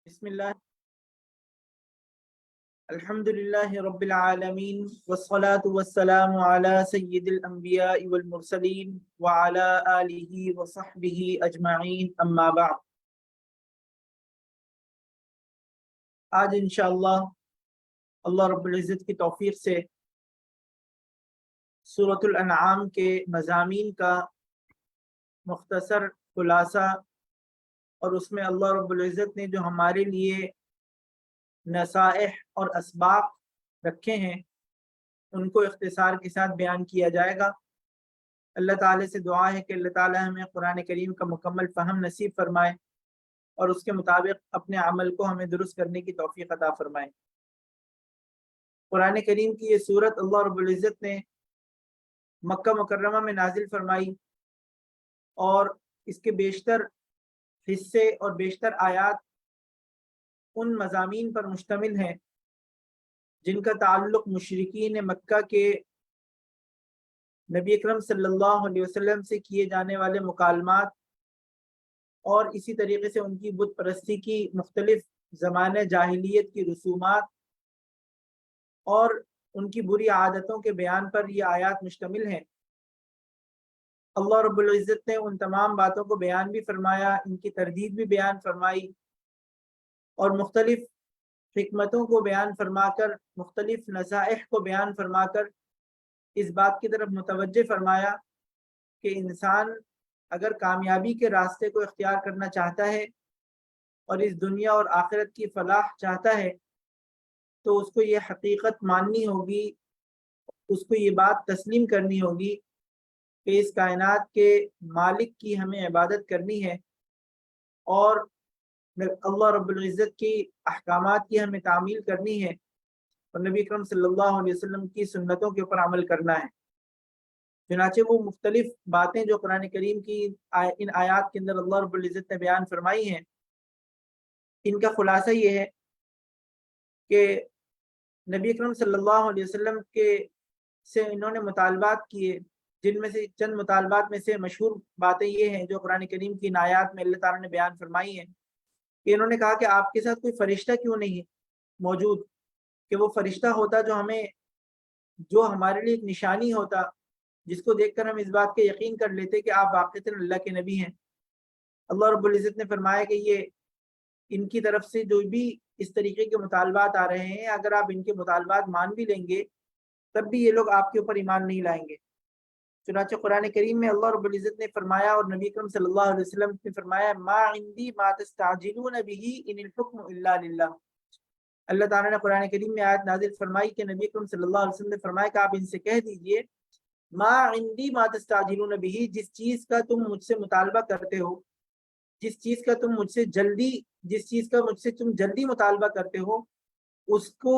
بسم الله. الحمد لله رب العالمين والصلاة والسلام على سيد الأنبياء والمرسلين وعلى آله وصحبه أجمعين أما بعد. آج انشاءاللہ اللہ رب العزت کی توفیق سے سورۃ الانعام کے مضامین کا مختصر خلاصہ اور اس میں اللہ رب العزت نے جو ہمارے لیے نصائح اور اسباق رکھے ہیں ان کو اختصار کے ساتھ بیان کیا جائے گا۔ اللہ تعالیٰ سے دعا ہے کہ اللہ تعالیٰ ہمیں قرآن کریم کا مکمل فہم نصیب فرمائے اور اس کے مطابق اپنے عمل کو ہمیں درست کرنے کی توفیق عطا فرمائے۔ قرآن کریم کی یہ صورت اللہ رب العزت نے مکہ مکرمہ میں نازل فرمائی اور اس کے بیشتر حصے اور بیشتر آیات ان مضامین پر مشتمل ہیں جن کا تعلق مشرکین مکہ کے نبی اکرم صلی اللہ علیہ وسلم سے کیے جانے والے مکالمات اور اسی طریقے سے ان کی بت پرستی کی مختلف زمانہ جاہلیت کی رسومات اور ان کی بری عادتوں کے بیان پر یہ آیات مشتمل ہیں۔ اللہ رب العزت نے ان تمام باتوں کو بیان بھی فرمایا، ان کی تردید بھی بیان فرمائی اور مختلف حکمتوں کو بیان فرما کر، مختلف نصائح کو بیان فرما کر اس بات کی طرف متوجہ فرمایا کہ انسان اگر کامیابی کے راستے کو اختیار کرنا چاہتا ہے اور اس دنیا اور آخرت کی فلاح چاہتا ہے تو اس کو یہ حقیقت ماننی ہوگی، اس کو یہ بات تسلیم کرنی ہوگی کہ اس کائنات کے مالک کی ہمیں عبادت کرنی ہے اور اللہ رب العزت کی احکامات کی ہمیں تعمیل کرنی ہے اور نبی اکرم صلی اللہ علیہ وسلم کی سنتوں کے اوپر عمل کرنا ہے۔ چنانچہ وہ مختلف باتیں جو قرآن کریم کی ان آیات کے اندر اللہ رب العزت نے بیان فرمائی ہیں، ان کا خلاصہ یہ ہے کہ نبی اکرم صلی اللہ علیہ وسلم کے سے انہوں نے مطالبات کیے، جن میں سے چند مطالبات میں سے مشہور باتیں یہ ہیں جو قرآن کریم کی ان آیات میں اللہ تعالیٰ نے بیان فرمائی ہیں کہ انہوں نے کہا کہ آپ کے ساتھ کوئی فرشتہ کیوں نہیں موجود، کہ وہ فرشتہ ہوتا جو ہمارے لیے ایک نشانی ہوتا جس کو دیکھ کر ہم اس بات کے یقین کر لیتے کہ آپ واقعتاً اللہ کے نبی ہیں۔ اللہ رب العزت نے فرمایا کہ یہ ان کی طرف سے جو بھی اس طریقے کے مطالبات آ رہے ہیں، اگر آپ ان کے مطالبات مان بھی لیں گے تب بھی یہ لوگ آپ کے اوپر ایمان نہیں لائیں گے۔ چنانچہ قرآن کریم میں اللہ رب العزت نے فرمایا اور نبی اکرم صلی اللہ علیہ وسلم نے فرمایا ما عندی ما تستعجلون به ان الحکم الا للہ۔ اللہ تعالیٰ نے قرآن کریم میں آیت نازل فرمائی کہ نبی اکرم صلی اللہ علیہ وسلم نے فرمایا کہ آپ ان سے کہہ دیجئے ما عندی ما تستعجلون به، جس چیز کا تم مجھ سے مطالبہ کرتے ہو، جس چیز کا تم مجھ سے جلدی مطالبہ کرتے ہو، اس کو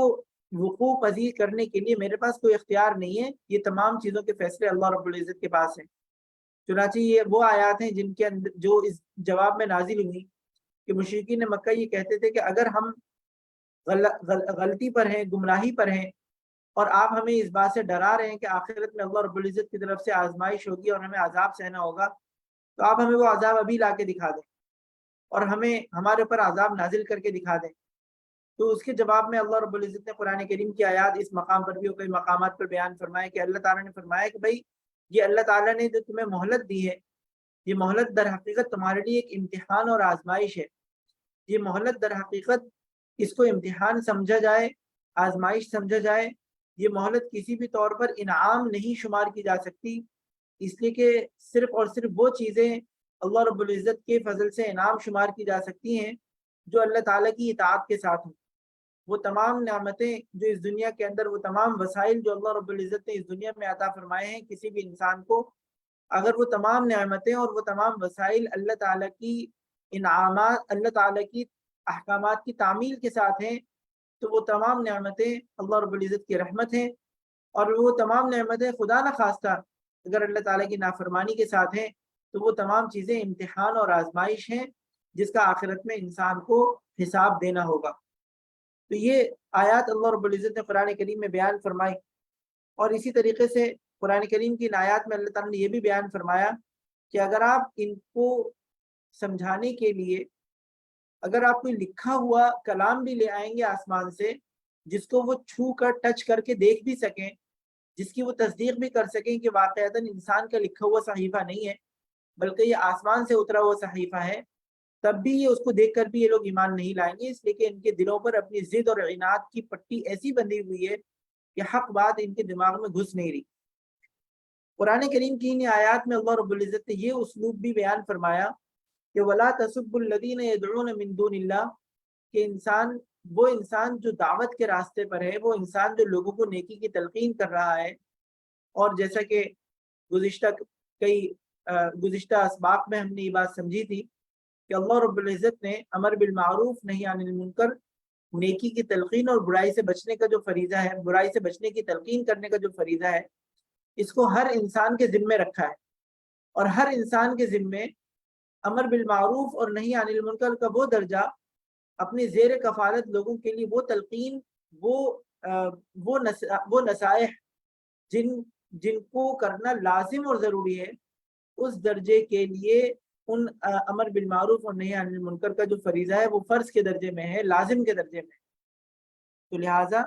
وقوع پذیر کرنے کے لیے میرے پاس کوئی اختیار نہیں ہے، یہ تمام چیزوں کے فیصلے اللہ رب العزت کے پاس ہیں۔ چنانچہ یہ وہ آیات ہیں جن کے اندر جو اس جواب میں نازل ہوئی کہ مشرکین مکہ یہ کہتے تھے کہ اگر ہم غلطی پر ہیں، گمراہی پر ہیں اور آپ ہمیں اس بات سے ڈرا رہے ہیں کہ آخرت میں اللہ رب العزت کی طرف سے آزمائش ہوگی اور ہمیں عذاب سہنا ہوگا، تو آپ ہمیں وہ عذاب ابھی لا کے دکھا دیں اور ہمارے اوپر عذاب نازل کر کے دکھا دیں۔ تو اس کے جواب میں اللہ رب العزت نے قرآن کریم کی آیات اس مقام پر بھی اور کئی مقامات پر بیان فرمایا کہ اللہ تعالیٰ نے فرمایا کہ بھائی یہ اللہ تعالیٰ نے جو تمہیں مہلت دی ہے، یہ مہلت در حقیقت تمہارے لیے ایک امتحان اور آزمائش ہے۔ یہ مہلت در حقیقت اس کو امتحان سمجھا جائے، آزمائش سمجھا جائے، یہ مہلت کسی بھی طور پر انعام نہیں شمار کی جا سکتی، اس لیے کہ صرف اور صرف وہ چیزیں اللہ رب العزت کے فضل سے انعام شمار کی جا سکتی ہیں جو اللہ تعالیٰ کی اطاعت کے ساتھ ہوں۔ وہ تمام نعمتیں جو اس دنیا کے اندر، وہ تمام وسائل جو اللہ رب العزت نے اس دنیا میں عطا فرمائے ہیں کسی بھی انسان کو، اگر وہ تمام نعمتیں اور وہ تمام وسائل اللہ تعالیٰ کی انعامات، اللہ تعالیٰ کی احکامات کی تعمیل کے ساتھ ہیں تو وہ تمام نعمتیں اللہ رب العزت کی رحمت ہیں، اور وہ تمام نعمتیں خدا نہ خواستہ اگر اللہ تعالیٰ کی نافرمانی کے ساتھ ہیں تو وہ تمام چیزیں امتحان اور آزمائش ہیں جس کا آخرت میں انسان کو حساب دینا ہوگا۔ تو یہ آیات اللہ رب العزت نے قرآن کریم میں بیان فرمائی، اور اسی طریقے سے قرآن کریم کی ان آیات میں اللہ تعالیٰ نے یہ بھی بیان فرمایا کہ اگر آپ ان کو سمجھانے کے لیے اگر آپ کوئی لکھا ہوا کلام بھی لے آئیں گے آسمان سے، جس کو وہ چھو کر ٹچ کر کے دیکھ بھی سکیں، جس کی وہ تصدیق بھی کر سکیں کہ واقعتاً انسان کا لکھا ہوا صحیفہ نہیں ہے بلکہ یہ آسمان سے اترا ہوا صحیفہ ہے، تب بھی یہ اس کو دیکھ کر بھی یہ لوگ ایمان نہیں لائیں گے، اس لیے کہ ان کے دلوں پر اپنی ضد اور عناد کی پٹی ایسی بندھی ہوئی ہے کہ حق بات ان کے دماغ میں گھس نہیں رہی۔ قرآن کریم کی ان آیات میں اللہ رب العزت نے یہ اسلوب بھی بیان فرمایا کہ وَلَا تَسُبُّوا الَّذِينَ يَدْعُونَ مِن دُونِ اللَّهِ، کہ وہ انسان جو دعوت کے راستے پر ہے، وہ انسان جو لوگوں کو نیکی کی تلقین کر رہا ہے، اور جیسا کہ گزشتہ اسباق میں ہم نے یہ بات سمجھی تھی کہ اللہ رب العزت نے امر بالمعروف نہی عن المنکر، نیکی کی تلقین اور برائی سے بچنے کا جو فریضہ ہے، برائی سے بچنے کی تلقین کرنے کا جو فریضہ ہے، اس کو ہر انسان کے ذمے رکھا ہے، اور ہر انسان کے ذمے امر بالمعروف اور نہی عن المنکر کا وہ درجہ، اپنی زیر کفالت لوگوں کے لیے وہ تلقین، وہ نصائح جن کو کرنا لازم اور ضروری ہے، اس درجے کے لیے ان امر بالمعروف اور نہی عن المنکر کا جو فریضہ ہے وہ فرض کے درجے میں ہے، لازم کے درجے میں۔ تو لہٰذا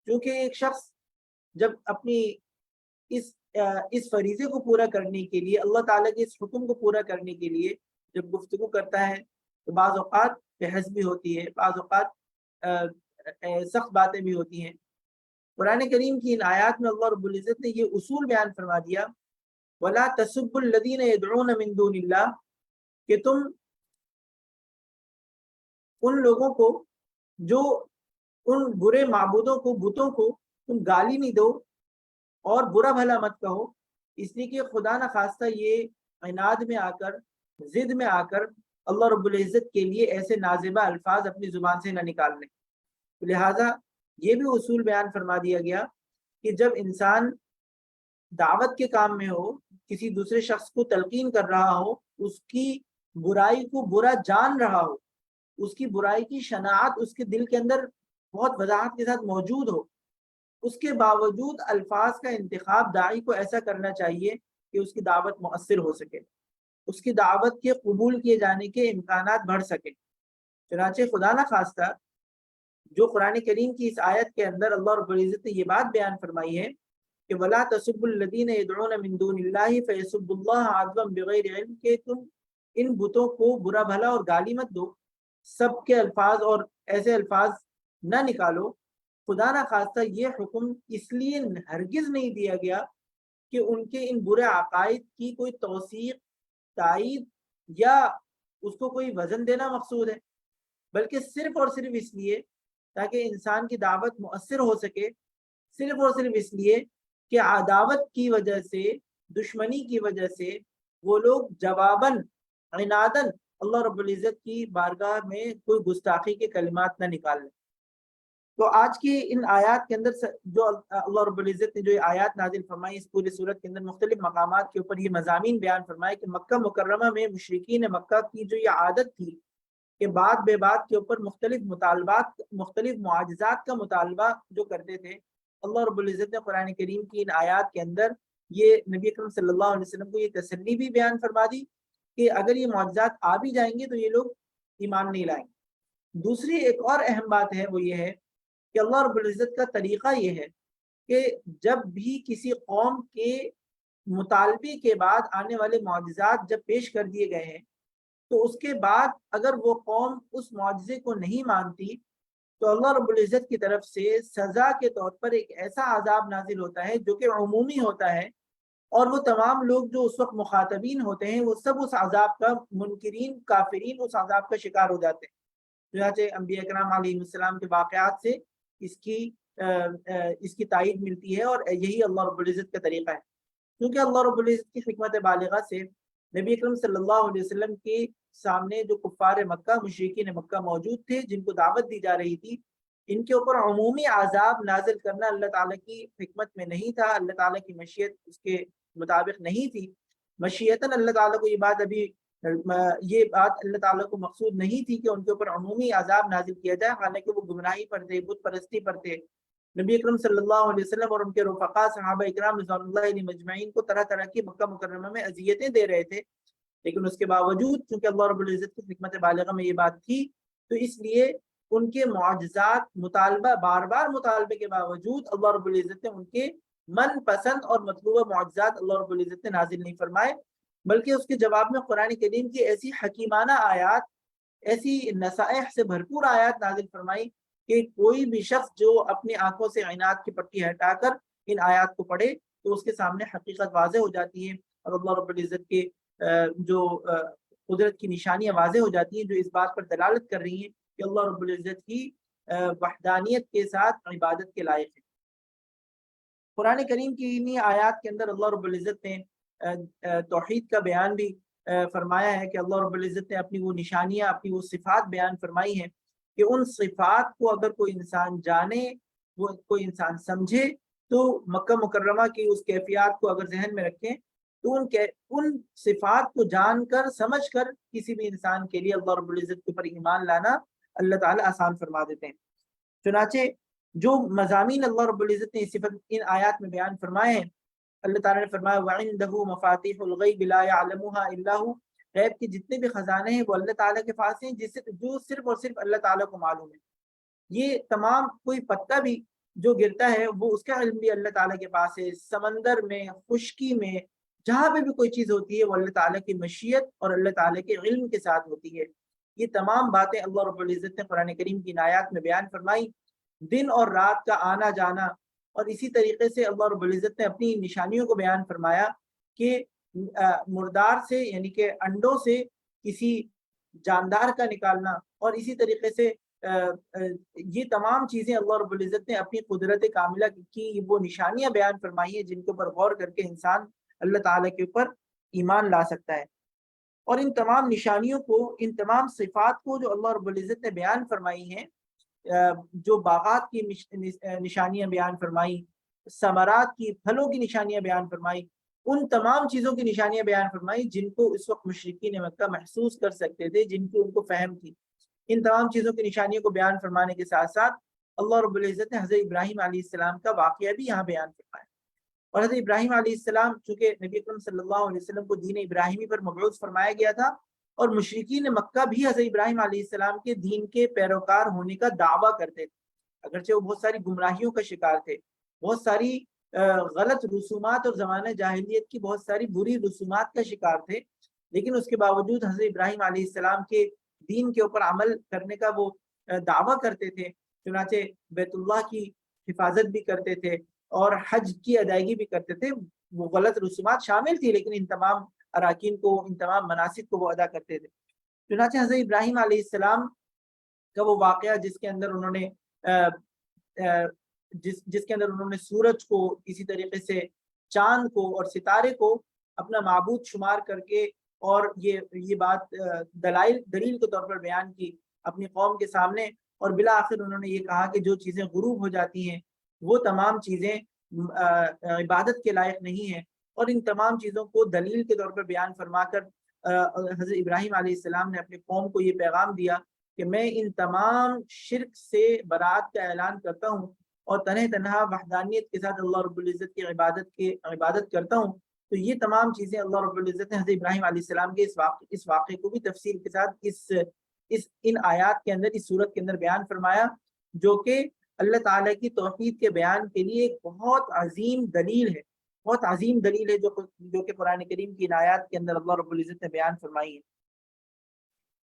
چونکہ ایک شخص جب اپنی اس فریضے کو پورا کرنے کے لیے، اللہ تعالیٰ کے اس حکم کو پورا کرنے کے لیے جب گفتگو کرتا ہے تو بعض اوقات بحث بھی ہوتی ہے، بعض اوقات سخت باتیں بھی ہوتی ہیں۔ قرآن کریم کی ان آیات میں اللہ رب العزت نے یہ اصول بیان فرما دیا، وَلَا تَسُبُّوا الَّذِينَ يَدْعُونَ مِن دُونِ اللَّهِ، کہ تم ان لوگوں کو جو ان برے معبودوں کو، بتوں کو تم گالی نہیں دو اور برا بھلا مت کہو، اس لیے کہ خدا نہ خواستہ یہ عناد میں آ کر، ضد میں آ کر اللہ رب العزت کے لیے ایسے نازیبہ الفاظ اپنی زبان سے نہ نکال لیں۔ لہٰذا یہ بھی اصول بیان فرما دیا گیا کہ جب انسان دعوت کے کام میں ہو، کسی دوسرے شخص کو تلقین کر رہا ہو، اس کی برائی کو برا جان رہا ہو، اس کی برائی کی شناعت اس کے دل کے اندر بہت وضاحت کے ساتھ موجود ہو، اس کے باوجود الفاظ کا انتخاب داعی کو ایسا کرنا چاہیے کہ اس کی دعوت مؤثر ہو سکے، اس کی دعوت کے قبول کیے جانے کے امکانات بڑھ سکے۔ چنانچہ خدا نہ خواستہ جو قرآن کریم کی اس آیت کے اندر اللہ رب العزت نے یہ بات بیان فرمائی ہے کہ وَلَا تَسُبُّوا الَّذِينَ يَدْعُونَ مِن دُونِ اللَّهِ فَيَسُبُّوا اللَّهَ عَدْوًا بِغَيْرِ عِلْمٍ، کہ تم ان بتوں کو برا بھلا اور گالی مت دو، سب کے الفاظ اور ایسے الفاظ نہ نکالو۔ خدا نہ خواستہ یہ حکم اس لیے ہرگز نہیں دیا گیا کہ ان کے ان برے عقائد کی کوئی توثیق، تائید یا اس کو کوئی وزن دینا مقصود ہے، بلکہ صرف اور صرف اس لیے تاکہ انسان کی دعوت مؤثر ہو سکے، صرف اور صرف اس لیے کہ عداوت کی وجہ سے، دشمنی کی وجہ سے وہ لوگ جواباً، عناداً اللہ رب العزت کی بارگاہ میں کوئی گستاخی کے کلمات نہ نکال لیں۔ تو آج کی ان آیات کے اندر جو اللہ رب العزت نے جو آیات نازل فرمائی، اس پوری صورت کے اندر مختلف مقامات کے اوپر یہ مضامین بیان فرمائے کہ مکہ مکرمہ میں مشرکین مکہ کی جو یہ عادت تھی کہ بات بے بات کے اوپر مختلف مطالبات، مختلف معجزات کا مطالبہ جو کرتے تھے، اللہ رب العزت نے قرآن کریم کی ان آیات کے اندر یہ نبی اکرم صلی اللہ علیہ وسلم کو یہ تسلی بھی بیان فرما دی کہ اگر یہ معجزات آ بھی جائیں گے تو یہ لوگ ایمان نہیں لائیں گے۔ دوسری ایک اور اہم بات ہے، وہ یہ ہے کہ اللہ رب العزت کا طریقہ یہ ہے کہ جب بھی کسی قوم کے مطالبے کے بعد آنے والے معجزات جب پیش کر دیے گئے ہیں تو اس کے بعد اگر وہ قوم اس معجزے کو نہیں مانتی تو اللہ رب العزت کی طرف سے سزا کے طور پر ایک ایسا عذاب نازل ہوتا ہے جو کہ عمومی ہوتا ہے، اور وہ تمام لوگ جو اس وقت مخاطبین ہوتے ہیں وہ سب اس عذاب کا، منکرین کافرین اس عذاب کا شکار ہو جاتے ہیں۔ چنانچہ انبیاء کرام علیہ السلام کے واقعات سے اس کی تائید ملتی ہے، اور یہی اللہ رب العزت کا طریقہ ہے، کیونکہ اللہ رب العزت کی حکمت بالغہ سے نبی اکرم صلی اللہ علیہ وسلم کے سامنے جو کفار مکہ، مشرکین مکہ موجود تھے جن کو دعوت دی جا رہی تھی، ان کے اوپر عمومی عذاب نازل کرنا اللہ تعالیٰ کی حکمت میں نہیں تھا، اللہ تعالیٰ کی مشیت اس کے مطابق نہیں تھی۔ مشیتاً اللہ تعالیٰ کو یہ بات اللہ تعالیٰ کو مقصود نہیں تھی کہ ان کے اوپر عمومی عذاب نازل کیا جائے، حالانکہ وہ گمراہی پر تھے، بت پرستی پر تھے۔ نبی اکرم صلی اللہ علیہ وسلم اور ان کے رفقا صحابہ اکرام رضوان اللہ علیہ مجمعین کو طرح طرح کی مکہ مکرمہ میں اذیتیں دے رہے تھے، لیکن اس کے باوجود چونکہ اللہ رب العزت کی حکمت بالغہ میں یہ بات تھی، تو اس لیے ان کے معجزات مطالبہ بار بار مطالبے کے باوجود اللہ رب العزت نے ان کے من پسند اور مطلوبہ معجزات اللہ رب العزت نے نازل نہیں فرمائے، بلکہ اس کے جواب میں قرآن کریم کی ایسی حکیمانہ آیات، ایسی نصائح سے بھرپور آیات نازل فرمائی کہ کوئی بھی شخص جو اپنی آنکھوں سے عینات کی پٹی ہٹا کر ان آیات کو پڑھے تو اس کے سامنے حقیقت واضح ہو جاتی ہے، اور اللہ رب العزت کے جو قدرت کی نشانیاں واضح ہو جاتی ہیں جو اس بات پر دلالت کر رہی ہیں کہ اللہ رب العزت کی وحدانیت کے ساتھ عبادت کے لائق ہے۔ قرآن کریم کی انہی آیات کے اندر اللہ رب العزت نے توحید کا بیان بھی فرمایا ہے کہ اللہ رب العزت نے اپنی وہ نشانیاں، اپنی وہ صفات بیان فرمائی ہیں کہ ان صفات کو اگر کوئی انسان جانے، وہ کوئی انسان سمجھے، تو مکہ مکرمہ کی اس کیفیات کو اگر ذہن میں رکھیں تو ان صفات کو جان کر سمجھ کر کسی بھی انسان کے لیے اللہ رب العزت کے اوپر ایمان لانا اللہ تعالیٰ آسان فرما دیتے ہیں۔ چنانچہ جو مضامین اللہ رب العزت نے ان آیات میں بیان فرمائے ہیں، اللہ تعالیٰ نے فرمایا وَعِندَهُ مَفَاتِحُ الْغَيْبِ لَا يَعْلَمُهَا إِلَّا هُوَ، غیب کے جتنے بھی خزانے ہیں وہ اللہ تعالیٰ کے پاس ہیں جو صرف اور صرف اللہ تعالیٰ کو معلوم ہے۔ یہ تمام، کوئی پتا بھی جو گرتا ہے وہ اس کا علم بھی اللہ تعالیٰ کے پاس ہے، سمندر میں، خشکی میں، جہاں پہ بھی کوئی چیز ہوتی ہے وہ اللہ تعالیٰ کی مشیت اور اللہ تعالیٰ کے علم کے ساتھ ہوتی ہے۔ یہ تمام باتیں اللہ رب العزت نے قرآن کریم کی آیات میں بیان فرمائی، دن اور رات کا آنا جانا، اور اسی طریقے سے اللہ رب العزت نے اپنی نشانیوں کو بیان فرمایا کہ مردار سے یعنی کہ انڈوں سے کسی جاندار کا نکالنا، اور اسی طریقے سے یہ تمام چیزیں اللہ رب العزت نے اپنی قدرت کاملہ کی وہ نشانیاں بیان فرمائی ہیں جن کے اوپر غور کر کے انسان اللہ تعالیٰ کے اوپر ایمان لا سکتا ہے۔ اور ان تمام نشانیوں کو، ان تمام صفات کو جو اللہ رب العزت نے بیان فرمائی ہیں، جو باغات کی نشانیاں بیان فرمائی، ثمرات کی، پھلوں کی نشانیاں بیان فرمائی، ان تمام چیزوں کی نشانیاں بیان فرمائی جن کو اس وقت مشرکین مکہ محسوس کر سکتے تھے، جن کی ان کو فہم تھی۔ ان تمام چیزوں کی نشانیوں کو بیان فرمانے کے ساتھ ساتھ اللہ رب العزت نے حضرت ابراہیم علیہ السلام کا واقعہ بھی یہاں بیان فرمایا۔ اور حضرت ابراہیم علیہ السلام، چونکہ نبی اکرم صلی اللہ علیہ وسلم کو دین ابراہیمی پر مبعوث فرمایا گیا تھا، اور مشرکین مکہ بھی حضرت ابراہیم علیہ السلام کے دین کے پیروکار ہونے کا دعویٰ کرتے تھے، اگرچہ وہ بہت ساری گمراہیوں کا شکار تھے، بہت ساری غلط رسومات اور زمانہ جاہلیت کی بہت ساری بری رسومات کا شکار تھے، لیکن اس کے باوجود حضرت ابراہیم علیہ السلام کے دین کے اوپر عمل کرنے کا وہ دعویٰ کرتے تھے۔ چنانچہ بیت اللہ کی حفاظت بھی کرتے تھے اور حج کی ادائیگی بھی کرتے تھے، وہ غلط رسومات شامل تھی لیکن ان تمام اراکین کو، ان تمام مناسک کو وہ ادا کرتے تھے۔ چنانچہ حضرت ابراہیم علیہ السلام کا وہ واقعہ جس کے اندر انہوں نے جس کے اندر انہوں نے سورج کو، اسی طریقے سے چاند کو اور ستارے کو اپنا معبود شمار کر کے، اور یہ بات دلیل کے طور پر بیان کی اپنی قوم کے سامنے، اور بالآخر انہوں نے یہ کہا کہ جو چیزیں غروب ہو جاتی ہیں وہ تمام چیزیں عبادت کے لائق نہیں ہیں، اور ان تمام چیزوں کو دلیل کے طور پر بیان فرما کر حضرت ابراہیم علیہ السلام نے اپنے قوم کو یہ پیغام دیا کہ میں ان تمام شرک سے برات کا اعلان کرتا ہوں اور تنہا وحدانیت کے ساتھ اللہ رب العزت کی عبادت کرتا ہوں۔ تو یہ تمام چیزیں اللہ رب العزت نے حضرت ابراہیم علیہ السلام کے اس واقعے کو بھی تفصیل کے ساتھ ان آیات کے اندر، اس صورت کے اندر بیان فرمایا، جو کہ اللہ تعالیٰ کی توحید کے بیان کے لیے ایک بہت عظیم دلیل ہے، بہت عظیم دلیل ہے جو کہ قرآن کریم کی آیات کے اندر اللہ رب العزت نے بیان فرمائی ہے۔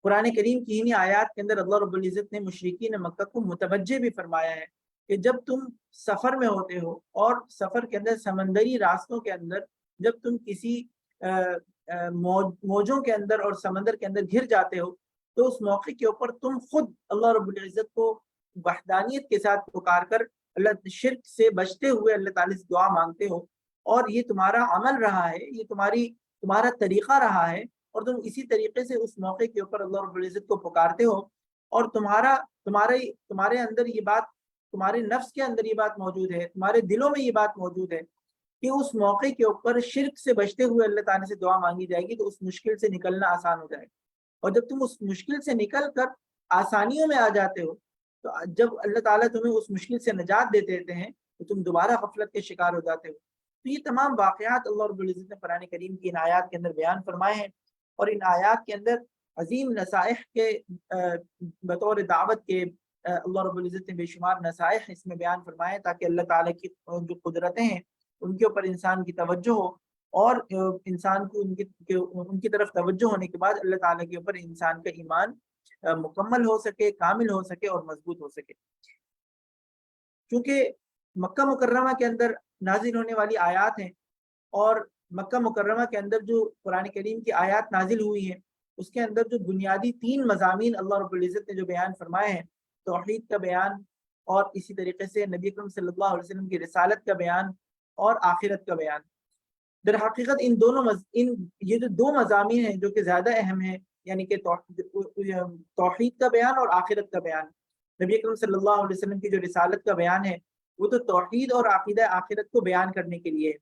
قرآن کریم کی انہی آیات کے اندر اللہ رب العزت نے مشرکین مکہ کو متوجہ بھی فرمایا ہے کہ جب تم سفر میں ہوتے ہو اور سفر کے اندر سمندری راستوں کے اندر جب تم کسی موجوں کے اندر اور سمندر کے اندر گھر جاتے ہو تو اس موقع کے اوپر تم خود اللہ رب العزت کو وحدانیت کے ساتھ پکار کر اللہ شرک سے بچتے ہوئے اللہ تعالیٰ سے دعا مانگتے ہو، اور یہ تمہارا عمل رہا ہے، یہ تمہارا طریقہ رہا ہے، اور تم اسی طریقے سے اس موقع کے اوپر اللہ رب العزت کو پکارتے ہو، اور تمہارے اندر یہ بات، تمہارے نفس کے اندر یہ بات موجود ہے، تمہارے دلوں میں یہ بات موجود ہے کہ اس موقع کے اوپر شرک سے بچتے ہوئے اللہ تعالیٰ سے دعا مانگی جائے گی تو اس مشکل سے نکلنا آسان ہو جائے گا، اور جب تم اس مشکل سے نکل کر آسانیوں میں آ جاتے ہو تو جب اللہ تعالیٰ تمہیں اس مشکل سے نجات دے دیتے ہیں تو تم دوبارہ غفلت کے شکار ہو جاتے ہو۔ تو یہ تمام واقعات اللہ رب العزت نے قرآن کریم کی ان آیات کے اندر بیان فرمائے ہیں، اور ان آیات کے اندر عظیم نصائح کے بطور دعوت کے اللہ رب العزت نے بے شمار نصائح اس میں بیان فرمائے تاکہ اللہ تعالیٰ کی جو قدرتیں ہیں ان کے اوپر انسان کی توجہ ہو، اور انسان کو ان کی طرف توجہ ہونے کے بعد اللہ تعالیٰ کے اوپر انسان کا ایمان مکمل ہو سکے، کامل ہو سکے اور مضبوط ہو سکے۔ چونکہ مکہ مکرمہ کے اندر نازل ہونے والی آیات ہیں، اور مکہ مکرمہ کے اندر جو قرآن کریم کی آیات نازل ہوئی ہیں اس کے اندر جو بنیادی 3 مضامین اللہ رب العزت نے جو بیان فرمائے ہیں، توحید کا بیان، اور اسی طریقے سے نبی اکرم صلی اللہ علیہ وسلم کی رسالت کا بیان، اور آخرت کا بیان۔ در حقیقت یہ جو 2 مضامین ہیں جو کہ زیادہ اہم ہیں، یعنی کہ توحید کا بیان اور آخرت کا بیان۔ نبی اکرم صلی اللہ علیہ وسلم کی جو رسالت کا بیان ہے وہ تو توحید اور عقیدہ آخرت کو بیان کرنے کے لیے ہے،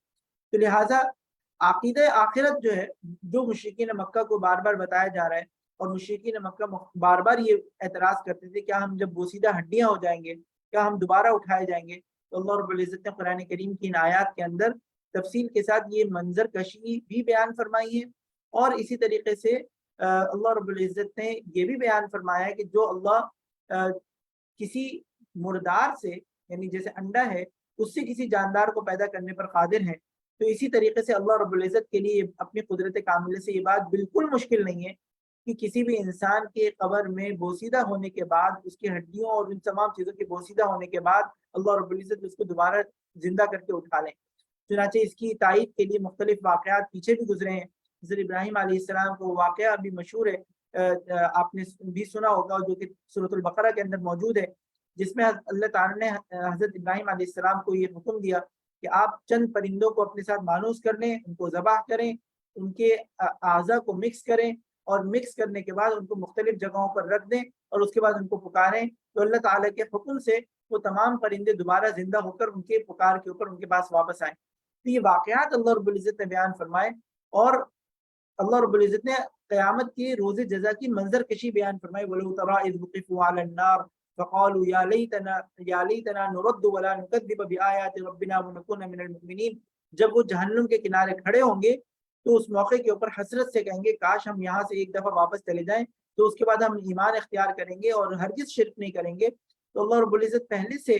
تو لہٰذا عقیدہ آخرت جو ہے، جو مشرکین مکہ کو بار بار بتایا جا رہا ہے، اور مشرکین مکہ بار بار یہ اعتراض کرتے تھے کیا ہم جب بوسیدہ ہڈیاں ہو جائیں گے کیا ہم دوبارہ اٹھائے جائیں گے، تو اللہ رب العزت نے قرآن کریم کی ان آیات کے اندر تفصیل کے ساتھ یہ منظر کشی بھی بیان فرمائی ہے، اور اسی طریقے سے اللہ رب العزت نے یہ بھی بیان فرمایا ہے کہ جو اللہ کسی مردار سے، یعنی جیسے انڈا ہے اس سے کسی جاندار کو پیدا کرنے پر قادر ہے، تو اسی طریقے سے اللہ رب العزت کے لیے اپنی قدرت کاملہ سے یہ بات بالکل مشکل نہیں ہے کہ کسی بھی انسان کے قبر میں بوسیدہ ہونے کے بعد، اس کی ہڈیوں اور ان تمام چیزوں کے بوسیدہ ہونے کے بعد اللہ رب العزت اس کو دوبارہ زندہ کر کے اٹھا لیں۔ چنانچہ اس کی تائید کے لیے مختلف واقعات پیچھے بھی گزرے ہیں۔ حضرت ابراہیم علیہ السلام کو واقعہ بھی مشہور ہے، آپ نے بھی سنا ہوگا، جو کہ سورۃ البقرہ کے اندر موجود ہے، جس میں اللہ تعالیٰ نے حضرت ابراہیم علیہ السلام کو یہ حکم دیا کہ آپ چند پرندوں کو اپنے ساتھ مانوس کر لیں، ان کو ذبح کریں، ان کے اعضاء کو مکس کریں، اور مکس کرنے کے بعد ان کو مختلف جگہوں پر رکھ دیں، اور اس کے بعد ان کو پکاریں، تو اللہ تعالیٰ کے حکم سے وہ تمام پرندے دوبارہ زندہ ہو کر ان کے پکار کے اوپر ان کے پاس واپس آئیں۔ تو یہ واقعات اللہ رب العزت نے بیان فرمائے، اور اللہ رب العزت نے قیامت کے روز جزا کی منظر کشی بیان فرمائی۔ وَلَوْ تَرَىٰ إِذْ وُقِفُوا عَلَى النَّارِ فَقَالُوا يَا لَيْتَنَا نُرَدُّ وَلَا نُكَذِّبَ بِآيَاتِ رَبِّنَا وَنَكُونَ مِنَ الْمُؤْمِنِينَ۔ جب وہ جہنم کے کنارے کھڑے ہوں گے تو اس موقع کے اوپر حسرت سے کہیں گے کاش ہم یہاں سے ایک دفعہ واپس چلے جائیں، تو اس کے بعد ہم ایمان اختیار کریں گے اور ہرگز شرک نہیں کریں گے۔ تو اللہ رب العزت پہلے سے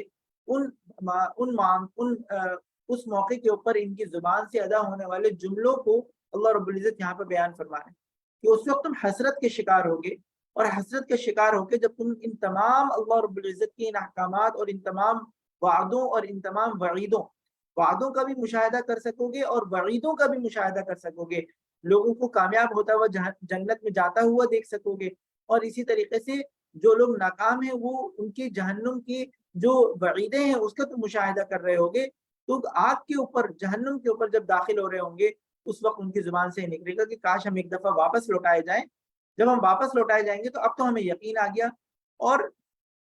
اس موقع کے اوپر ان کی زبان سے ادا ہونے والے جملوں کو اللہ رب العزت یہاں پہ بیان فرما رہے ہیں کہ اس وقت تم حسرت کے شکار ہوگے، اور حسرت کے شکار ہو کے جب تم ان تمام اللہ رب العزت کے ان احکامات اور ان تمام وعدوں اور ان تمام وعدوں کا بھی مشاہدہ کر سکو گے اور وعیدوں کا بھی مشاہدہ کر سکو گے، لوگوں کو کامیاب ہوتا ہوا جنت میں جاتا ہوا دیکھ سکو گے، اور اسی طریقے سے جو لوگ ناکام ہیں وہ ان کی جہنم کی جو وعیدیں ہیں اس کا تو مشاہدہ کر رہے ہوگے، تو آگ کے اوپر، جہنم کے اوپر جب داخل ہو رہے ہوں گے اس وقت ان کی زبان سے نکلے گا کہ کاش ہم ایک دفعہ واپس لوٹائے جائیں۔ جب ہم واپس لوٹائے جائیں گے تو اب تو ہمیں یقین آ گیا، اور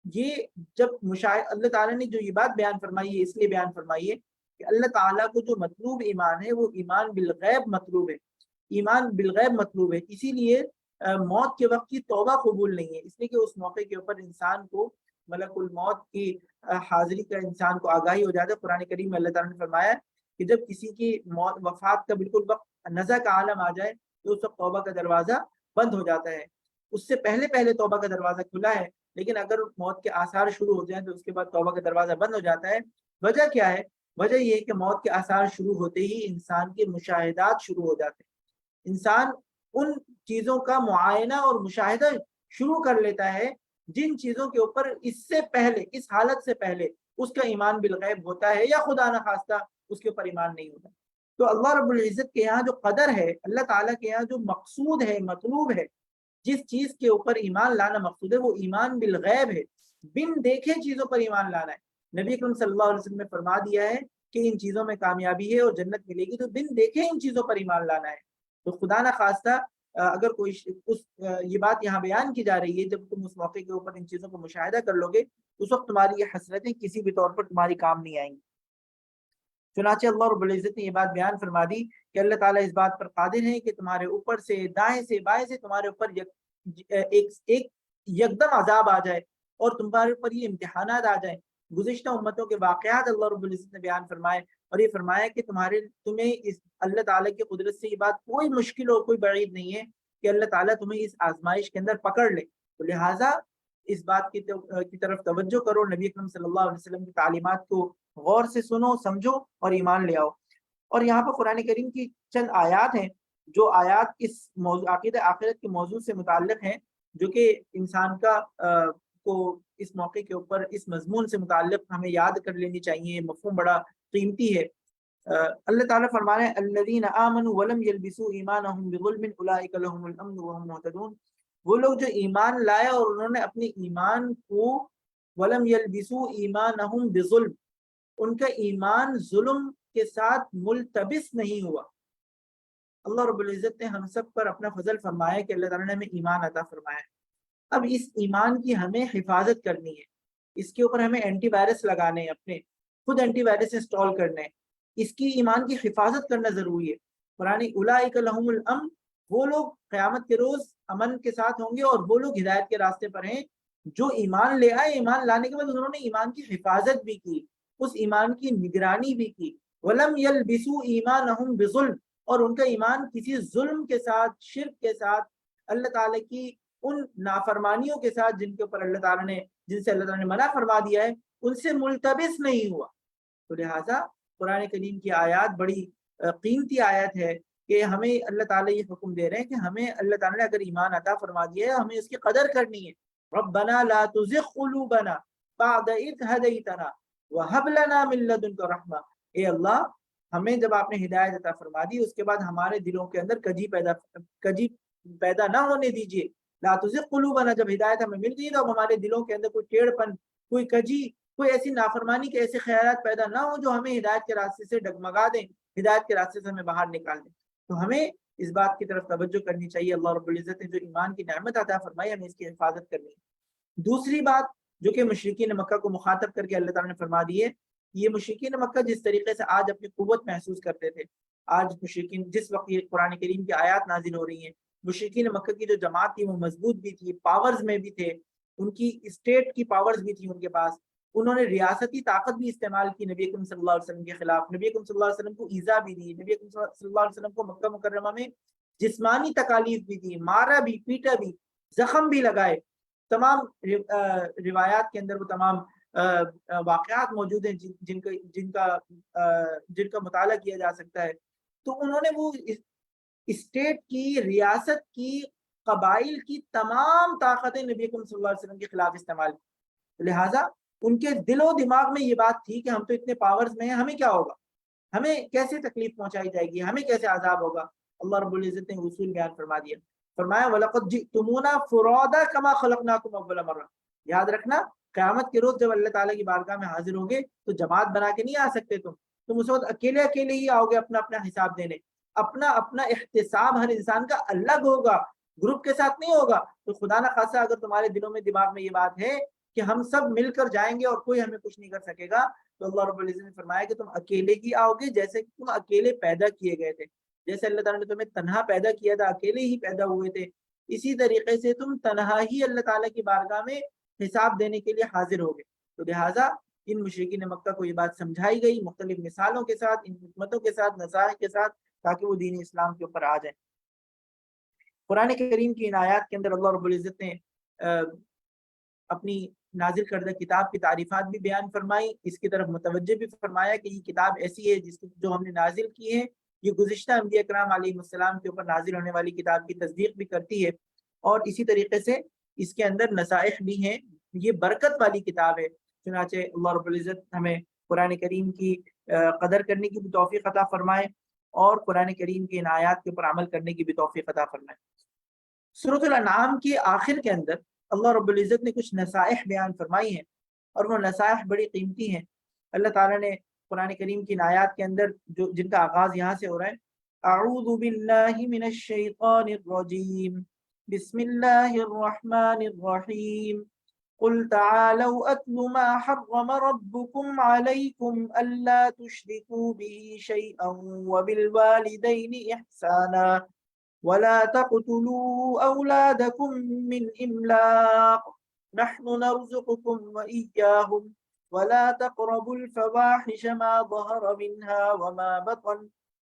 یہ جب اللہ تعالیٰ نے جو یہ بات بیان فرمائی ہے اس لیے بیان فرمائی ہے کہ اللہ تعالیٰ کو جو مطلوب ایمان ہے وہ ایمان بالغیب مطلوب ہے، ایمان بالغیب مطلوب ہے، اسی لیے موت کے وقت کی توبہ قبول نہیں ہے، اس لیے کہ اس موقع کے اوپر انسان کو ملک الموت کی حاضری کا انسان کو آگاہی ہو جاتا ہے۔ قرآن کریم میں اللہ تعالیٰ نے فرمایا کہ جب کسی کی موت وفات کا بالکل وقت نزع کا عالم آ جائے تو اس وقت توبہ کا دروازہ بند ہو جاتا ہے، اس سے پہلے توبہ کا دروازہ کھلا ہے، لیکن اگر موت کے آثار شروع ہو جائیں تو اس کے بعد توبہ کا دروازہ بند ہو جاتا ہے۔ وجہ کیا ہے؟ وجہ یہ ہے کہ موت کے آثار شروع ہوتے ہی انسان کے مشاہدات شروع ہو جاتے ہیں، انسان ان چیزوں کا معائنہ اور مشاہدہ شروع کر لیتا ہے جن چیزوں کے اوپر اس سے پہلے، اس حالت سے پہلے اس کا ایمان بالغیب ہوتا ہے یا خدا نخواستہ اس کے اوپر ایمان نہیں ہوتا۔ تو اللہ رب العزت کے یہاں جو قدر ہے، اللہ تعالیٰ کے یہاں جو مقصود ہے، مطلوب ہے، جس چیز کے اوپر ایمان لانا مقصود ہے وہ ایمان بالغیب ہے، بن دیکھے چیزوں پر ایمان لانا ہے۔ نبی اکرم صلی اللہ علیہ وسلم نے فرما دیا ہے کہ ان چیزوں میں کامیابی ہے اور جنت ملے گی، تو بن دیکھے ان چیزوں پر ایمان لانا ہے۔ تو خدا نخواستہ اگر کوئی یہ بات یہاں بیان کی جا رہی ہے، جب تم اس موقع کے اوپر ان چیزوں کو مشاہدہ کر لو گے اس وقت تمہاری یہ حسرتیں کسی بھی طور پر تمہاری کام نہیں آئیں گی۔ چنانچہ اللہ رب العزت نے یہ بات بیان فرما دی کہ اللہ تعالیٰ اس بات پر قادر ہے کہ تمہارے اوپر سے، دائیں سے، بائیں سے تمہارے اوپر ایک یکدم عذاب آ جائے اور تمہارے اوپر یہ امتحانات آ جائیں۔ گزشتہ امتوں کے واقعات اللہ رب العزت نے بیان فرمائے، اور یہ فرمایا کہ تمہیں اس اللہ تعالیٰ کی قدرت سے یہ بات کوئی مشکل اور کوئی بعید نہیں ہے کہ اللہ تعالیٰ تمہیں اس آزمائش کے اندر پکڑ لے، تو لہٰذا اس بات کی طرف توجہ کرو، نبی اکرم صلی اللہ علیہ وسلم کی تعلیمات کو غور سے سنو، سمجھو اور ایمان لے آؤ۔ اور یہاں پر قرآن کریم کی چند آیات ہیں جو آیات اس موضوع عقیدہ آخرت کے موضوع سے متعلق ہیں، جو کہ انسان کو اس موقع کے اوپر اس مضمون سے متعلق ہمیں یاد کر لینی چاہیے، مفہوم بڑا قیمتی ہے۔ اللہ تعالیٰ فرما رہے ہیں الذین آمنوا ولم یلبسوا ایمانہم بظلم اولئک لہم الامن وہم مہتدون، وہ لوگ جو ایمان لائے اور انہوں نے اپنے ایمان کو ولم یلبسوا ایمانہم بظلم، ان کا ایمان ظلم کے ساتھ ملتبس نہیں ہوا۔ اللہ رب العزت نے ہم سب پر اپنا فضل فرمایا کہ اللہ تعالیٰ نے ہمیں ایمان عطا فرمایا ہے۔ اب اس ایمان کی ہمیں حفاظت کرنی ہے، اس کے اوپر ہمیں اینٹی وائرس لگانے ہیں، اپنے خود اینٹی وائرس انسٹال کرنے ہیں، اس کی ایمان کی حفاظت کرنا ضروری ہے۔ قرآن اولئک لہم الامن، وہ لوگ قیامت کے روز امن کے ساتھ ہوں گے، اور وہ لوگ ہدایت کے راستے پر ہیں جو ایمان لے آئے، ایمان لانے کے بعد انہوں نے ایمان کی حفاظت بھی کی، اس ایمان کی نگرانی بھی کی۔ ولم یلبسوا ایمانہم بظلم، اور ان کا ایمان کسی ظلم کے ساتھ، شرک کے ساتھ، اللہ تعالیٰ کی ان نافرمانیوں کے ساتھ جن کے اوپر اللہ تعالیٰ نے، جن سے اللہ تعالیٰ نے منع فرما دیا ہے، ان سے ملتبس نہیں ہوا۔ تو لہٰذا قرآن کریم کی آیات بڑی قیمتی آیت ہے کہ ہمیں اللہ تعالیٰ یہ حکم دے رہے ہیں کہ ہمیں اللہ تعالیٰ نے اگر ایمان عطا فرما دیا ہے، ہمیں اس کی قدر کرنی ہے۔ ربنا لا تزغ قلوبنا بعد اذ ہدیتنا وہب لنا من لدنک رحمہ، اے اللہ ہمیں جب آپ نے ہدایت عطا فرما دی، اس کے بعد ہمارے دلوں کے اندر کجی پیدا نہ ہونے دیجیے۔ لا تزغ قلوبنا، جب ہدایت ہمیں مل گئی تو اب ہمارے دلوں کے اندر کوئی ٹیڑھ پن، کوئی کجی، کوئی ایسی نافرمانی کے ایسے خیالات پیدا نہ ہوں جو ہمیں ہدایت کے راستے سے ڈگمگا دیں، ہدایت کے راستے سے ہمیں باہر نکال دیں۔ تو ہمیں اس بات کی طرف توجہ کرنی چاہیے، اللہ رب العزت نے جو ایمان کی نعمت عطا فرمائی ہمیں اس کی حفاظت کرنی ہے۔ دوسری بات جو کہ مشرکین مکہ کو مخاطب کر کے اللہ تعالیٰ نے فرما دی ہے، یہ مشرکین مکہ جس طریقے سے آج اپنی قوت محسوس کرتے تھے، آج مشرکین جس وقت یہ قرآن کریم کی آیات نازل ہو رہی ہیں، مشرکین مکہ کی جو جماعت تھی وہ مضبوط بھی تھی، پاورز میں بھی تھے، ان کی اسٹیٹ کی پاورز بھی تھی ان کے پاس، انہوں نے ریاستی طاقت بھی استعمال کی نبی اکرم صلی اللہ علیہ وسلم کے خلاف، نبی اکرم صلی اللہ علیہ وسلم کو ایذا بھی دی، نبی اکرم صلی اللہ علیہ وسلم کو مکہ مکرمہ میں جسمانی تکالیف بھی دی، مارا بھی، پیٹا بھی، زخم بھی لگائے۔ تمام روایات کے اندر وہ تمام واقعات موجود ہیں جن کا مطالعہ کیا جا سکتا ہے۔ تو انہوں نے وہ اسٹیٹ کی، ریاست کی، قبائل کی تمام طاقتیں نبی اکرم صلی اللہ علیہ وسلم کے خلاف استعمال کی۔ لہٰذا ان کے دل و دماغ میں یہ بات تھی کہ ہم تو اتنے پاورز میں ہیں، ہمیں کیا ہوگا، ہمیں کیسے تکلیف پہنچائی جائے گی، ہمیں کیسے عذاب ہوگا۔ اللہ رب العزت نے اصول بیان فرما دیا، فرمایا وَلَقَدْ جِئْتُمُونَا فُرَادَىٰ كَمَا خَلَقْنَاكُمْ أَوَّلَ مَرَّةٍ، یاد رکھنا قیامت کے روز جب اللہ تعالیٰ کی بارگاہ میں حاضر ہوگے تو جماعت بنا کے نہیں آ سکتے، تم اس وقت اکیلے اکیلے ہی آؤ گے اپنا اپنا حساب دینے، اپنا اپنا احتساب ہر انسان کا الگ ہوگا، گروپ کے ساتھ نہیں ہوگا۔ تو خدا نہ خاصا اگر تمہارے دلوں میں دماغ میں یہ بات ہے کہ ہم سب مل کر جائیں گے اور کوئی ہمیں کچھ نہیں کر سکے گا، تو اللہ رب العزت نے فرمایا کہ تم اکیلے ہی آؤ گے، جیسے کہ تم اکیلے پیدا کیے گئے تھے، جیسے اللہ تعالیٰ نے تمہیں تنہا پیدا کیا تھا، اکیلے ہی پیدا ہوئے تھے، اسی طریقے سے تم تنہا ہی اللہ تعالیٰ کی بارگاہ میں حساب دینے کے لیے حاضر ہوگے۔ تو لہٰذا ان مشرکین مکہ کو یہ بات سمجھائی گئی مختلف مثالوں کے ساتھ، ان حکمتوں کے ساتھ، نصائح کے ساتھ، تاکہ وہ دین اسلام کے اوپر آ جائیں۔ قرآن کریم کی ان آیات کے اندر اللہ رب العزت نے اپنی نازل کردہ کتاب کی تعریفات بھی بیان فرمائی، اس کی طرف متوجہ بھی فرمایا کہ یہ کتاب ایسی ہے جو ہم نے نازل کی ہے، یہ گزشتہ انبیاء کرام علیہ السلام کے اوپر نازل ہونے والی کتاب کی تصدیق بھی کرتی ہے، اور اسی طریقے سے اس کے اندر نصائح بھی ہیں، یہ برکت والی کتاب ہے۔ چنانچہ اللہ رب العزت ہمیں قرآن کریم کی قدر کرنے کی بھی توفیق عطا فرمائے، اور قرآن کریم کی ان آیات کے اوپر عمل کرنے کی بھی توفیق عطا فرمائے۔ سورۃ الانعام کے آخر کے اندر اللہ رب العزت نے کچھ نصائح بیان فرمائی ہیں، اور وہ نصائح بڑی قیمتی ہیں۔ اللہ تعالیٰ نے قرآن کریم کی ان آیات کے اندر جن کا آغاز یہاں سے ہو رہا ہے، اعوذ باللہ من الشیطان الرجیم، بسم اللہ الرحمن الرحیم، قل تعالوا اتل ما حرم ربكم عليكم الا تشركوا به شيئا وبالوالدين احسانا ولا تقتلوا اولادكم من املاق نحن نرزقكم واياهم ولا تقربوا الفواحش ما ظهر منها وما بطن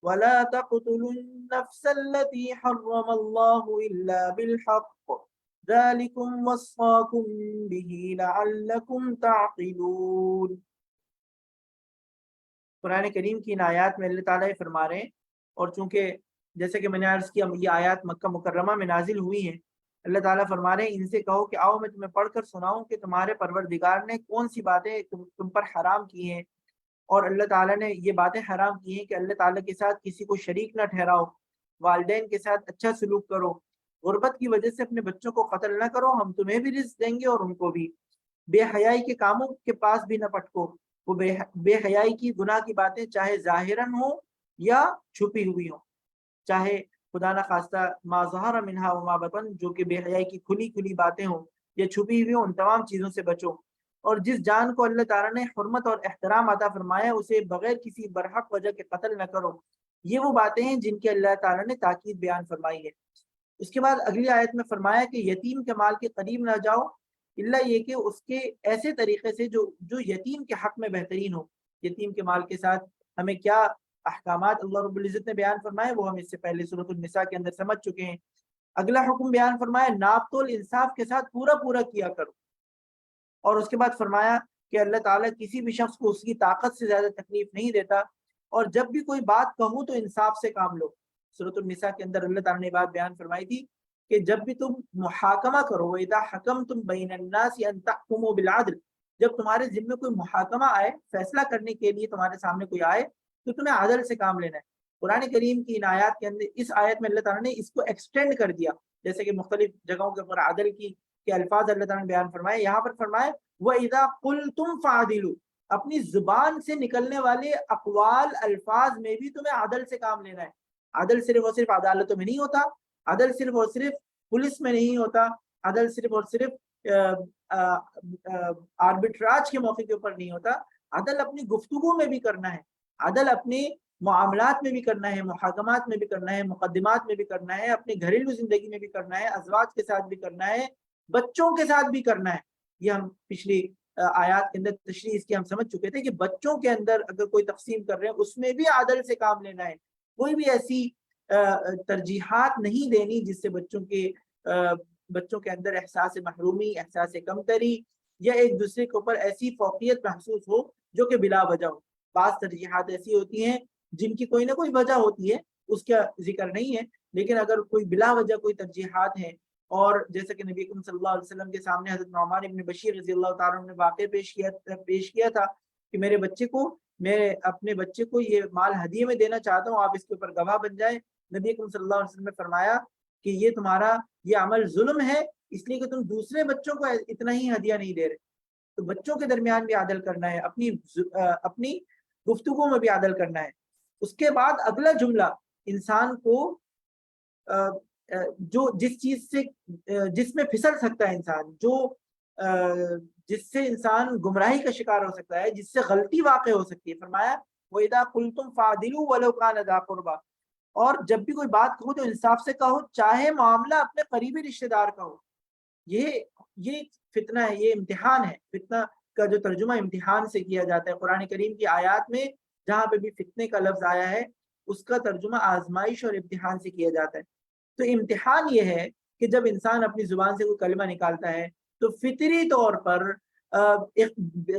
وَلَا تَقْتُلُوا النَّفْسَ الَّتِي حَرَّمَ اللَّهُ إِلَّا بِالْحَقِّ ذَلِكُمْ وَصَّاكُمْ بِهِ لَعَلَّكُمْ تَعْقِلُونَ۔ قرآن کریم کی ان آیات میں اللہ تعالیٰ یہ فرما رہے ہیں، اور چونکہ جیسے کہ میں نے عرض کیا یہ آیات مکہ مکرمہ میں نازل ہوئی ہیں، اللہ تعالیٰ فرما رہے ہیں ان سے کہو کہ آؤ میں تمہیں پڑھ کر سناؤں کہ تمہارے پروردگار نے کون سی باتیں تم پر حرام کی ہیں، اور اللہ تعالیٰ نے یہ باتیں حرام کی ہیں کہ اللہ تعالیٰ کے ساتھ کسی کو شریک نہ ٹھہراؤ، والدین کے ساتھ اچھا سلوک کرو، غربت کی وجہ سے اپنے بچوں کو قتل نہ کرو، ہم تمہیں بھی رزق دیں گے اور ان کو بھی، بے حیائی کے کاموں کے پاس بھی نہ پٹکو، وہ بے حیائی کی گناہ کی باتیں چاہے ظاہراً ہو یا چھپی ہوئی ہوں، چاہے خدا نہ خواستہ ما ظہر منہا وما بطن، جو کہ بے حیائی کی کھلی کھلی باتیں ہوں یا چھپی ہوئی ہوں، ان تمام چیزوں سے بچو، اور جس جان کو اللہ تعالیٰ نے حرمت اور احترام عطا فرمایا اسے بغیر کسی برحق وجہ کے قتل نہ کرو، یہ وہ باتیں ہیں جن کے اللہ تعالیٰ نے تاکید بیان فرمائی ہے۔ اس کے بعد اگلی آیت میں فرمایا کہ یتیم کے مال کے قریب نہ جاؤ الا یہ کہ اس کے ایسے طریقے سے جو یتیم کے حق میں بہترین ہو۔ یتیم کے مال کے ساتھ ہمیں کیا احکامات اللہ رب العزت نے بیان فرمائے وہ ہم اس سے پہلے سورۃ النساء کے اندر سمجھ چکے ہیں۔ اگلا حکم بیان فرمایا ناپ تول انصاف کے ساتھ پورا پورا کیا کرو، اور اس کے بعد فرمایا کہ اللہ تعالیٰ کسی بھی شخص کو اس کی طاقت سے زیادہ تکلیف نہیں دیتا، اور جب بھی کوئی بات کہو تو انصاف سے کام لو۔ سورۃ النساء کے اندر اللہ تعالیٰ نے بات بیان فرمائی تھی کہ جب بھی تم محاکمہ کرو، وَإِذَا حَكَمْتُمْ بَيْنَ النَّاسِ أَن تَحْكُمُوا بِالْعَدْلِ، جب تمہارے ذمے کوئی محاکمہ آئے، فیصلہ کرنے کے لیے تمہارے سامنے کوئی آئے تو تمہیں عدل سے کام لینا ہے۔ قرآن کریم کی ان آیات کے اندر اس آیت میں اللہ تعالیٰ نے اس کو ایکسٹینڈ کر دیا، جیسے کہ مختلف جگہوں کے اوپر عدل کی کے الفاظ اللہ تعالیٰ نے بیان فرمائے، یہاں پر فرمائے وَإِذَا قُلْتُمْ فَعْدِلُوا، اپنی زبان سے نکلنے والے اقوال الفاظ میں بھی تمہیں عدل سے کام لینا ہے۔ عدل صرف اور صرف عدالتوں میں نہیں ہوتا، عدل صرف اور صرف پولیس میں نہیں ہوتا، عدل صرف اور صرف آربٹراج کے موقع کے اوپر نہیں ہوتا، عدل اپنی گفتگو میں بھی کرنا ہے، عدل اپنے معاملات میں بھی کرنا ہے، محاکمات میں بھی کرنا ہے، مقدمات میں بھی کرنا ہے، اپنی گھریلو زندگی میں بھی کرنا ہے، ازواج کے ساتھ بھی کرنا ہے، بچوں کے ساتھ بھی کرنا ہے۔ یہ ہم پچھلی آیات کے اندر تشریح اس کی ہم سمجھ چکے تھے کہ بچوں کے اندر اگر کوئی تقسیم کر رہے ہیں اس میں بھی عدل سے کام لینا ہے، کوئی بھی ایسی ترجیحات نہیں دینی جس سے بچوں کے اندر احساس محرومی، احساس کمتری یا ایک دوسرے کے اوپر ایسی فوقیت محسوس ہو جو کہ بلا وجہ ہو۔ بعض ترجیحات ایسی ہوتی ہیں جن کی کوئی نہ کوئی وجہ ہوتی ہے، اس کا ذکر نہیں ہے، لیکن اگر کوئی بلا وجہ کوئی ترجیحات ہیں، اور جیسے کہ نبی اکرم صلی اللہ علیہ وسلم کے سامنے حضرت نعمان ابن بشیر رضی اللہ تعالیٰ عنہ نے واقع پیش کیا تھا کہ میں اپنے بچے کو یہ مال ہدیے میں دینا چاہتا ہوں، آپ اس کے اوپر گواہ بن جائیں۔ نبی اکرم صلی اللہ علیہ وسلم نے فرمایا کہ یہ تمہارا یہ عمل ظلم ہے، اس لیے کہ تم دوسرے بچوں کو اتنا ہی ہدیہ نہیں دے رہے، تو بچوں کے درمیان بھی عدل کرنا ہے، اپنی گفتگو میں بھی عدل کرنا ہے۔ اس کے بعد اگلا جملہ انسان کو جو جس میں پھسل سکتا ہے انسان، جس سے انسان گمراہی کا شکار ہو سکتا ہے، جس سے غلطی واقع ہو سکتی ہے، فرمایا وَإِذَا قُلْتُمْ فَعْدِلُوا وَلَوْ كَانَ ذَا قُرْبَىٰ، اور جب بھی کوئی بات کہو تو انصاف سے کہو، چاہے معاملہ اپنے قریبی رشتہ دار کا ہو۔ یہ فتنہ ہے، یہ امتحان ہے۔ فتنہ کا جو ترجمہ امتحان سے کیا جاتا ہے، قرآن کریم کی آیات میں جہاں پہ بھی فتنے کا لفظ آیا ہے اس کا ترجمہ آزمائش اور امتحان سے کیا جاتا ہے۔ تو امتحان یہ ہے کہ جب انسان اپنی زبان سے کوئی کلمہ نکالتا ہے تو فطری طور پر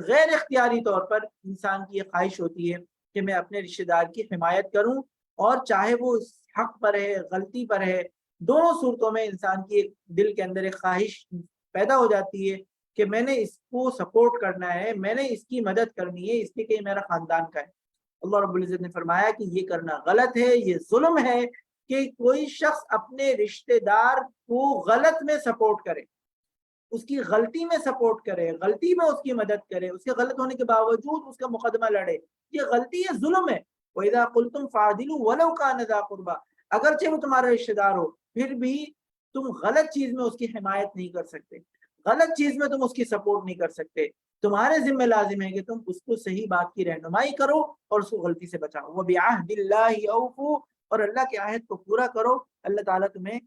غیر اختیاری طور پر انسان کی یہ خواہش ہوتی ہے کہ میں اپنے رشتہ دار کی حمایت کروں، اور چاہے وہ حق پر ہے، غلطی پر ہے، دونوں صورتوں میں انسان کی دل کے اندر ایک خواہش پیدا ہو جاتی ہے کہ میں نے اس کو سپورٹ کرنا ہے، میں نے اس کی مدد کرنی ہے، اس لیے کہ یہ میرا خاندان کا ہے۔ اللہ رب العزت نے فرمایا کہ یہ کرنا غلط ہے، یہ ظلم ہے کہ کوئی شخص اپنے رشتہ دار کو غلط میں سپورٹ کرے، اس کی غلطی میں سپورٹ کرے، غلطی میں اس کی مدد کرے، اس کے غلط ہونے کے باوجود اس کا مقدمہ لڑے، یہ غلطی ہے، ظلم ہے۔ وَإِذَا قُلْتُمْ فَعْدِلُوا وَلَوْ كَانَ ذَا قُرْبَىٰ، اگرچہ وہ تمہارا رشتہ دار ہو پھر بھی تم غلط چیز میں اس کی حمایت نہیں کر سکتے، غلط چیز میں تم اس کی سپورٹ نہیں کر سکتے، تمہارے ذمہ لازم ہے کہ تم اس کو صحیح بات کی رہنمائی کرو اور اس کو غلطی سے بچاؤ۔ وَبِعَهْدِ اللَّهِ أَوْفُوا، اور اللہ کے عہد کو پورا کرو۔ اللہ تعالیٰ تمہیں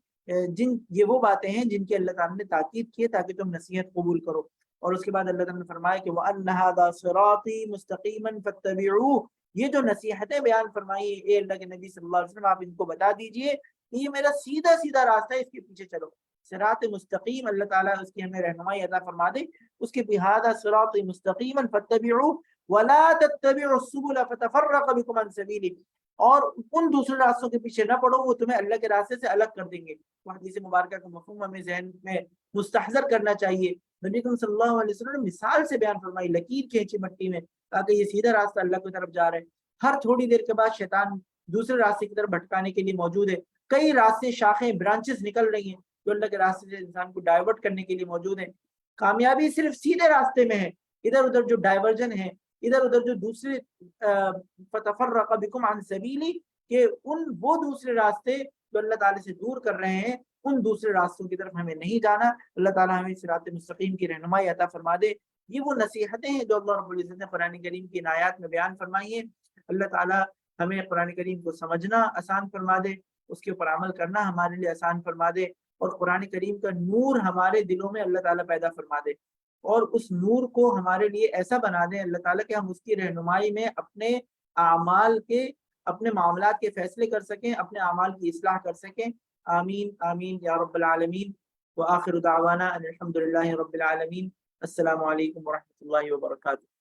یہ وہ باتیں ہیں جن کی اللہ تعالیٰ نے تاکید کی ہے تاکہ تم نصیحت قبول کرو۔ اور اس کے بعد اللہ تعالیٰ نے فرمایا کہ وَأَنَّ هَذَا صِرَاطِي مُسْتَقِيمًا فَاتَّبِعُوهُ، یہ جو نصیحتیں بیان فرمائی اے اللہ کے نبی صلی اللہ علیہ وسلم، آپ ان کو بتا دیجئے کہ یہ میرا سیدھا سیدھا راستہ ہے، اس کے پیچھے چلو۔ صراط مستقیم، اللہ تعالیٰ اس کی ہمیں رہنمائی عطا فرما دے، اس کے بہذا صراط مستقیما فاتبعوه ولا تتبعوا السبل فتفرق بكم عن سبیلہ، اور ان دوسرے راستوں کے پیچھے نہ پڑو، وہ تمہیں اللہ کے راستے سے الگ کر دیں گے۔ وہ حدیث مبارکہ کا مفہوم ہمیں ذہن میں مستحضر کرنا چاہیے۔ نبی کریم صلی اللہ علیہ وسلم نے مثال سے بیان فرمائی، لکیر کھینچی مٹی میں تاکہ یہ سیدھا راستہ اللہ کی طرف جا رہے ہیں۔ ہر تھوڑی دیر کے بعد شیطان دوسرے راستے کی طرف بھٹکانے کے لیے موجود ہے، کئی راستے، شاخیں، برانچز نکل رہی ہیں جو اللہ کے راستے سے انسان کو ڈائیورٹ کرنے کے لیے موجود ہیں۔ کامیابی صرف سیدھے راستے میں ہے، ادھر ادھر جو ڈائیورژن ہے، ادھر ادھر جو دوسرے فتفرق بکم عن سبیلی، کہ وہ دوسرے راستے جو اللہ تعالیٰ سے دور کر رہے ہیں، ان دوسرے راستوں کی طرف ہمیں نہیں جانا۔ اللہ تعالیٰ ہمیں صراط مستقیم کی رہنمائی عطا فرما دے۔ یہ وہ نصیحتیں ہیں جو اللہ رب العزت نے قرآن کریم کی ان آیات میں بیان فرمائی ہیں۔ اللہ تعالیٰ ہمیں قرآن کریم کو سمجھنا آسان فرما دے، اس کے اوپر عمل کرنا ہمارے لیے آسان فرما دے، اور قرآن کریم کا نور ہمارے دلوں میں اللہ تعالیٰ پیدا فرما دے، اور اس نور کو ہمارے لیے ایسا بنا دیں اللہ تعالیٰ کہ ہم اس کی رہنمائی میں اپنے اعمال کے، اپنے معاملات کے فیصلے کر سکیں، اپنے اعمال کی اصلاح کر سکیں۔ آمین آمین یا رب العالمین۔ وآخر دعوانا ان الحمد للہ رب العالمین۔ السلام علیکم ورحمۃ اللہ وبرکاتہ۔